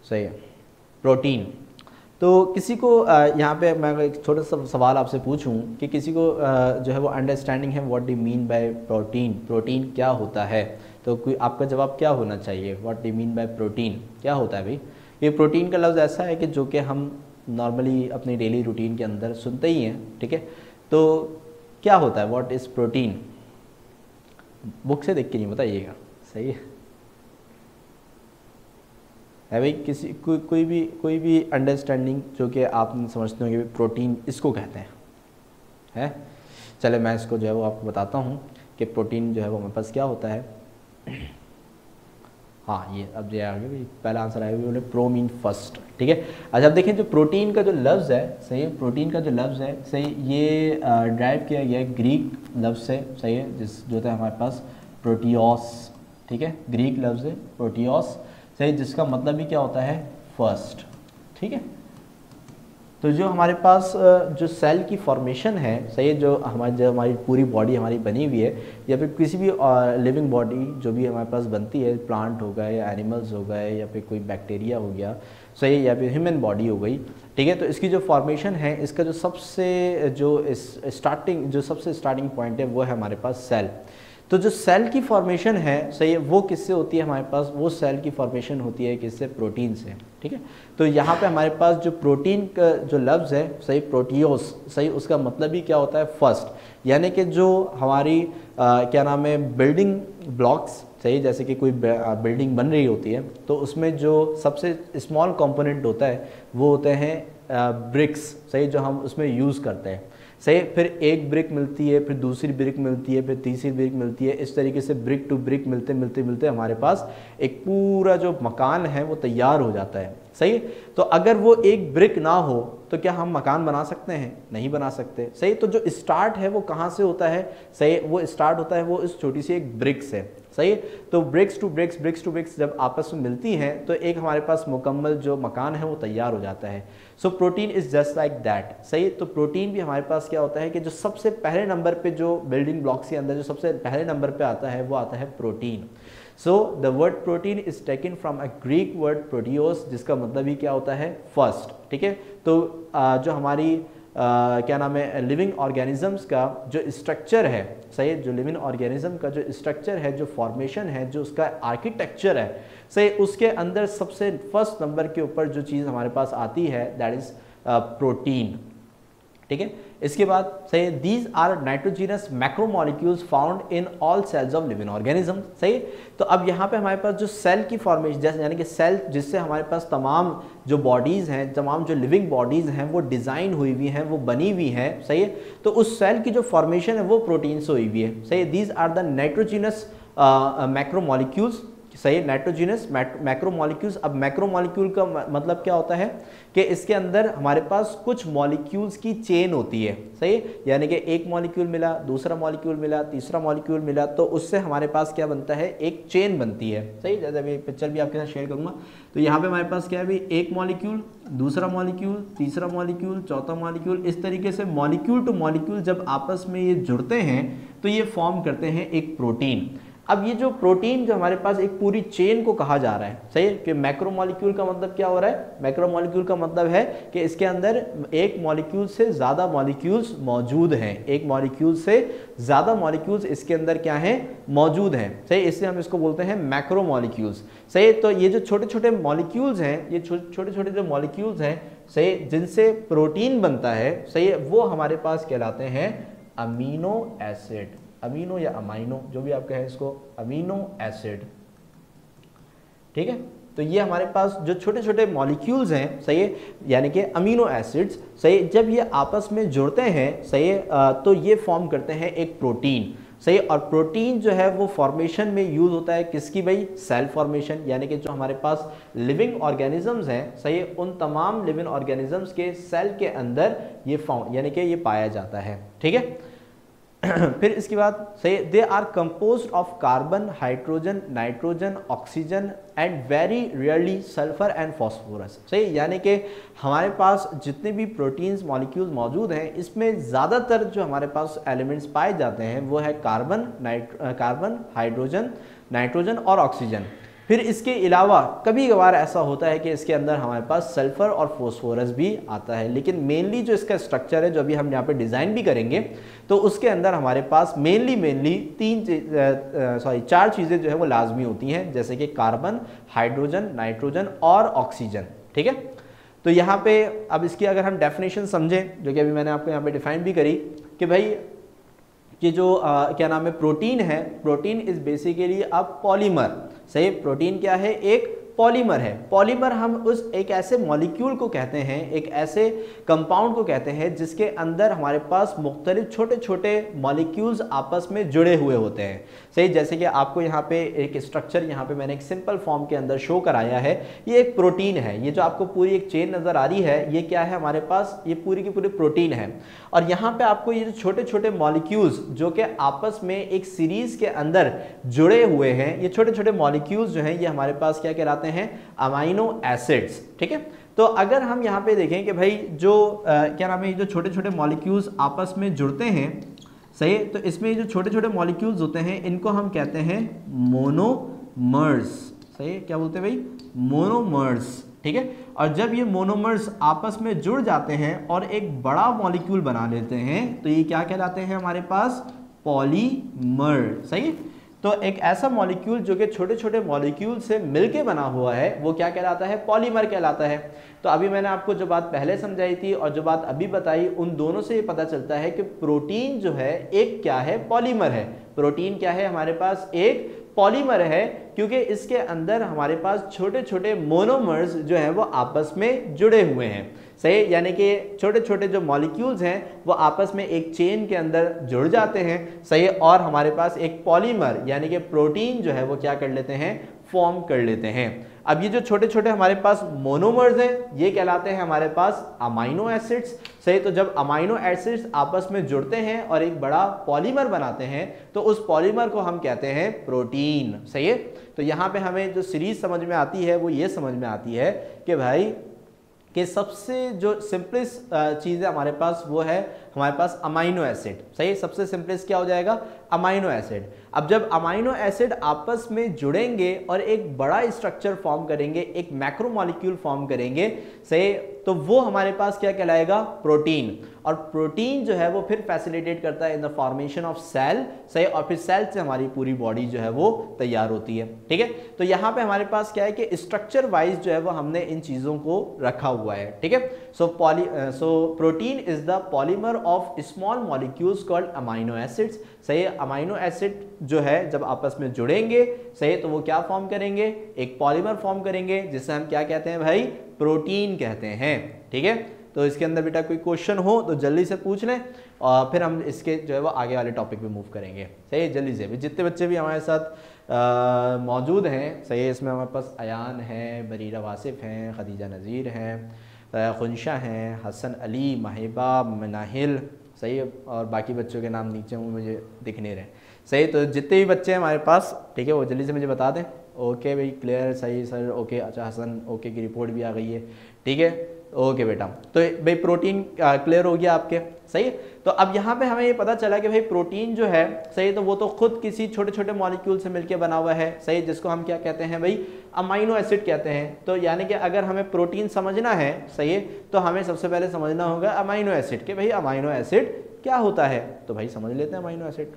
सही है। प्रोटीन, तो किसी को यहाँ पे मैं एक छोटा सा सवाल आपसे पूछूं कि किसी को जो है वो अंडरस्टैंडिंग है what do mean by protein, protein क्या होता है, तो कोई आपका जवाब क्या होना चाहिए, what do mean by protein, क्या होता है भाई। ये प्रोटीन का लफ्ज़ ऐसा है कि जो कि हम नॉर्मली अपनी डेली रूटीन के अंदर सुनते ही हैं, ठीक है। तो क्या होता है, व्हाट इज़ प्रोटीन, बुक से देख के नहीं बताइएगा, सही है भाई। किसी कोई भी अंडरस्टैंडिंग जो कि आप समझते होंगे प्रोटीन इसको कहते हैं। चले मैं इसको जो है वो आपको बताता हूँ कि प्रोटीन जो है वो हमारे पास क्या होता है। हाँ, ये अब ये आगे भी पहला आंसर आएगा, बोले प्रो मीन फर्स्ट, ठीक है। अच्छा अब देखें जो प्रोटीन का जो लफ्ज़ है, सही है, प्रोटीन का जो लफ्ज़ है, सही, ये ड्राइव किया गया है ग्रीक लफ्ज़ से, सही है, जिस जो था हमारे पास प्रोटियोस, ठीक है, ग्रीक लफ्ज़ है प्रोटियोस, सही, जिसका मतलब भी क्या होता है, फर्स्ट, ठीक है। तो जो हमारे पास जो सेल की फॉर्मेशन है, सही है, जो हमारी पूरी बॉडी हमारी बनी हुई है, या फिर किसी भी लिविंग बॉडी जो भी हमारे पास बनती है, प्लांट हो गए या एनिमल्स हो गए या फिर कोई बैक्टीरिया हो गया, सही है, या फिर ह्यूमन बॉडी हो गई, ठीक है। तो इसकी जो फॉर्मेशन है, इसका जो सबसे स्टार्टिंग पॉइंट है वो है हमारे पास सेल। तो जो सेल की फॉर्मेशन है, सही है, वो किससे होती है हमारे पास, वो सेल की फॉर्मेशन होती है किससे, प्रोटीन से, ठीक है। तो यहाँ पे हमारे पास जो प्रोटीन का जो लफ्ज़ है, सही, प्रोटियोस, सही, उसका मतलब ही क्या होता है, फर्स्ट, यानी कि जो हमारी क्या नाम है, बिल्डिंग ब्लॉक्स, सही, जैसे कि कोई बिल्डिंग बन रही होती है, तो उसमें जो सबसे स्मॉल कंपोनेंट होता है वो होते हैं ब्रिक्स, सही, जो हम उसमें यूज़ करते हैं, सही। फिर एक ब्रिक मिलती है, फिर दूसरी ब्रिक मिलती है, फिर तीसरी ब्रिक मिलती है, इस तरीके से ब्रिक टू ब्रिक मिलते हमारे पास एक पूरा जो मकान है वो तैयार हो जाता है, सही। तो अगर वो एक ब्रिक ना हो तो क्या हम मकान बना सकते हैं, नहीं बना सकते, सही। तो जो स्टार्ट है वो कहाँ से होता है, सही, वो स्टार्ट होता है वो इस छोटी सी एक ब्रिक से, सही। तो ब्रिक्स टू ब्रिक्स जब आपस में मिलती हैं तो एक हमारे पास मुकम्मल जो मकान है वो तैयार हो जाता है। So protein is just like that, सही। तो प्रोटीन भी हमारे पास क्या होता है कि जो सबसे पहले नंबर पे जो बिल्डिंग ब्लॉक्स के अंदर जो सबसे पहले नंबर पे आता है वो आता है protein. So the word protein is taken from a Greek word proteios, जिसका मतलब ही क्या होता है, फर्स्ट, ठीक है। तो जो हमारी क्या नाम है, लिविंग ऑर्गेनिजम्स का जो स्ट्रक्चर है, सही, जो लिविंग ऑर्गेनिज्म का जो स्ट्रक्चर है, जो फॉर्मेशन है, जो उसका आर्किटेक्चर है, सही, उसके अंदर सबसे फर्स्ट नंबर के ऊपर जो चीज़ हमारे पास आती है दैट इज़ प्रोटीन, ठीक है। इसके बाद सही, these are nitrogenous macromolecules found in all cells of living organism, सही। तो अब यहाँ पे हमारे पास जो सेल की फॉर्मेशन, जैसे यानी कि सेल जिससे हमारे पास तमाम जो बॉडीज़ हैं, तमाम जो लिविंग बॉडीज़ हैं वो डिज़ाइन हुई हुई हैं, वो बनी हुई हैं, सही है। तो उस सेल की जो फॉर्मेशन है वो प्रोटीन से हुई हुई है, सही। These are the nitrogenous macromolecules, सही, नाइट्रोजीनस मैक्रोमोलिक्यूल्स। अब मैक्रोमोलिक्यूल का मतलब क्या होता है कि इसके अंदर हमारे पास कुछ मॉलिक्यूल्स की चेन होती है, सही, यानी कि एक मॉलिक्यूल मिला, दूसरा मॉलिक्यूल मिला, तीसरा मॉलिक्यूल मिला, तो उससे हमारे पास क्या बनता है, एक चेन बनती है, सही। जैसे अभी पिक्चर भी आपके साथ शेयर करूंगा, तो यहाँ पे हमारे पास क्या है, अभी एक मॉलिक्यूल, दूसरा मॉलिक्यूल, तीसरा मॉलिक्यूल, चौथा मॉलिक्यूल, इस तरीके से मॉलिक्यूल टू मॉलिक्यूल जब आपस में ये जुड़ते हैं तो ये फॉर्म करते हैं एक प्रोटीन। अब ये जो प्रोटीन जो हमारे पास एक पूरी चेन को कहा जा रहा है, सही है, कि मैक्रोमोलिक्यूल का मतलब क्या हो रहा है, मैक्रोमोलिक्यूल का मतलब है कि इसके अंदर एक मॉलिक्यूल से ज़्यादा मॉलिक्यूल्स मौजूद हैं, एक मॉलिक्यूल से ज़्यादा मॉलिक्यूल्स इसके अंदर क्या हैं, मौजूद हैं, सही। इसलिए हम इसको बोलते हैं मैक्रोमोलिक्यूल्स, सही। तो ये जो छोटे छोटे मॉलिक्यूल्स हैं, ये छोटे छोटे जो मॉलिक्यूल्स हैं, सही, जिनसे प्रोटीन बनता है, सही है, वो हमारे पास कहलाते हैं अमीनो एसिड, अमीनो या अमाइनो जो भी आप कहें इसको, अमीनो एसिड, ठीक है। तो ये हमारे पास जो छोटे छोटे मॉलिक्यूल्स हैं, सही है, यानी कि अमीनो एसिड्स, सही, जब ये आपस में जुड़ते हैं, सही है, तो ये फॉर्म करते हैं एक प्रोटीन, सही। और प्रोटीन जो है वो फॉर्मेशन में यूज होता है किसकी भाई, सेल फॉर्मेशन, यानी कि जो हमारे पास लिविंग ऑर्गेनिजम्स हैं, सही है, उन तमाम लिविंग ऑर्गेनिजम्स के सेल के अंदर ये फाउंड यानी कि ये पाया जाता है, ठीक है। फिर इसके बाद सही, they are composed of carbon, hydrogen, nitrogen, oxygen and very rarely sulphur and phosphorus, सही। यानी कि हमारे पास जितने भी प्रोटीन्स मॉलिक्यूल्स मौजूद हैं, इसमें ज़्यादातर जो हमारे पास एलिमेंट्स पाए जाते हैं वो है कार्बन, हाइड्रोजन, नाइट्रोजन और ऑक्सीजन। फिर इसके अलावा कभी कभार ऐसा होता है कि इसके अंदर हमारे पास सल्फर और फास्फोरस भी आता है, लेकिन मेनली जो इसका स्ट्रक्चर है जो अभी हम यहाँ पे डिज़ाइन भी करेंगे तो उसके अंदर हमारे पास मेनली चार चीज़ें जो है वो लाजमी होती हैं, जैसे कि कार्बन, हाइड्रोजन, नाइट्रोजन और ऑक्सीजन। ठीक है, तो यहाँ पे अब इसकी अगर हम डेफिनेशन समझें, जो कि अभी मैंने आपको यहाँ पे डिफाइन भी करी कि भाई कि जो क्या नाम है प्रोटीन है, protein is basically a polymer. सही, प्रोटीन क्या है, एक पॉलीमर है। पॉलीमर हम उस एक ऐसे मॉलिक्यूल को कहते हैं, एक ऐसे कंपाउंड को कहते हैं जिसके अंदर हमारे पास मुख्तलिफ छोटे छोटे मॉलिक्यूल्स आपस में जुड़े हुए होते हैं। सही, जैसे कि आपको यहाँ पे एक स्ट्रक्चर यहाँ पे मैंने एक सिंपल फॉर्म के अंदर शो कराया है, ये एक प्रोटीन है। ये जो आपको पूरी एक चेन नज़र आ रही है, ये क्या है हमारे पास, ये पूरी की पूरी प्रोटीन है। और यहाँ पे आपको ये जो छोटे छोटे मॉलिक्यूल्स जो कि आपस में एक सीरीज के अंदर जुड़े हुए हैं, ये छोटे छोटे मॉलिक्यूल्स जो हैं ये हमारे पास क्या कहलाते हैं, अमाइनो एसिड्स। ठीक है, तो अगर हम यहाँ पे देखें कि भाई जो क्या नाम है, ये जो छोटे छोटे मॉलिक्यूल्स आपस में जुड़ते हैं, सही, तो इसमें जो छोटे छोटे मॉलिक्यूल्स होते हैं इनको हम कहते हैं मोनोमर्स। सही, क्या बोलते हैं भाई, मोनोमर्स। ठीक है, और जब ये मोनोमर्स आपस में जुड़ जाते हैं और एक बड़ा मॉलिक्यूल बना लेते हैं तो ये क्या कहलाते हैं हमारे पास, पॉलीमर। सही, तो एक ऐसा मॉलिक्यूल जो कि छोटे छोटे मॉलिक्यूल से मिलके बना हुआ है वो क्या कहलाता है, पॉलीमर कहलाता है। तो अभी मैंने आपको जो बात पहले समझाई थी और जो बात अभी बताई, उन दोनों से ये पता चलता है कि प्रोटीन जो है एक क्या है, पॉलीमर है। प्रोटीन क्या है हमारे पास, एक पॉलीमर है, क्योंकि इसके अंदर हमारे पास छोटे छोटे मोनोमर्स जो हैं वो आपस में जुड़े हुए हैं। सही, यानी कि छोटे छोटे जो मॉलिक्यूल्स हैं वो आपस में एक चेन के अंदर जुड़ जाते हैं। सही, और हमारे पास एक पॉलीमर यानी कि प्रोटीन जो है वो क्या कर लेते हैं, फॉर्म कर लेते हैं। अब ये जो छोटे छोटे हमारे पास मोनोमर्स हैं ये कहलाते हैं हमारे पास अमाइनो एसिड्स। सही, तो जब अमाइनो एसिड्स आपस में जुड़ते हैं और एक बड़ा पॉलीमर बनाते हैं तो उस पॉलीमर को हम कहते हैं प्रोटीन। सही है, तो यहाँ पे हमें जो सीरीज समझ में आती है वो ये समझ में आती है कि भाई कि सबसे जो सिंपलेस्ट चीज़ है हमारे पास वो है हमारे पास अमाइनो एसिड। सही, सबसे सिंपलेस्ट क्या हो जाएगा, अमाइनो एसिड। अब जब अमाइनो एसिड आपस में जुड़ेंगे और एक बड़ा स्ट्रक्चर फॉर्म करेंगे, एक मैक्रो मॉलिक्यूल फॉर्म करेंगे, सही, तो वो हमारे पास क्या कहलाएगा, प्रोटीन। और प्रोटीन जो है वो फिर फैसिलिटेट करता है in the formation of cell. सही, और फिर सेल से हमारी पूरी बॉडी जो है वो तैयार होती है। ठीक है, तो यहाँ पे हमारे पास क्या है कि स्ट्रक्चर वाइज जो है वो हमने इन चीज़ों को रखा हुआ है। ठीक है, so protein is the polymer of small molecules called amino acids. सही, अमाइनो एसिड जो है जब आपस में जुड़ेंगे, सही, तो वो क्या फॉर्म करेंगे, एक पॉलीमर फॉर्म करेंगे जिसे हम क्या कहते हैं भाई, प्रोटीन कहते हैं। ठीक है, तो इसके अंदर बेटा कोई क्वेश्चन हो तो जल्दी से पूछ लें और फिर हम इसके जो है वो आगे वाले टॉपिक पे मूव करेंगे। सही, जल्दी से भी जितने बच्चे भी हमारे साथ मौजूद हैं, सही, इसमें हमारे पास अयान है, बरीरा वासिफ हैं, खदीजा नज़ीर हैं, खुनशा हैं, हसन अली, महिबा, मनाहिल, सही, और बाकी बच्चों के नाम नीचे मुझे दिख नहीं रहे। सही, तो जितने भी बच्चे हैं हमारे पास, ठीक है, वो जल्दी से मुझे बता दें। ओके भाई, क्लियर, सही सर, ओके, अच्छा हसन ओके की रिपोर्ट भी आ गई है। ठीक है, ओके बेटा, तो भाई प्रोटीन क्लियर हो गया आपके। सही, तो अब यहाँ पे हमें ये पता चला कि भाई प्रोटीन जो है, सही, तो वो तो खुद किसी छोटे छोटे मॉलिक्यूल से मिलके बना हुआ है। सही, जिसको हम क्या कहते हैं भाई, अमाइनो एसिड कहते हैं। तो यानी कि अगर हमें प्रोटीन समझना है, सही, तो हमें सबसे पहले समझना होगा अमाइनो एसिड, कि भाई अमाइनो एसिड क्या होता है। तो भाई समझ लेते हैं अमाइनो एसिड।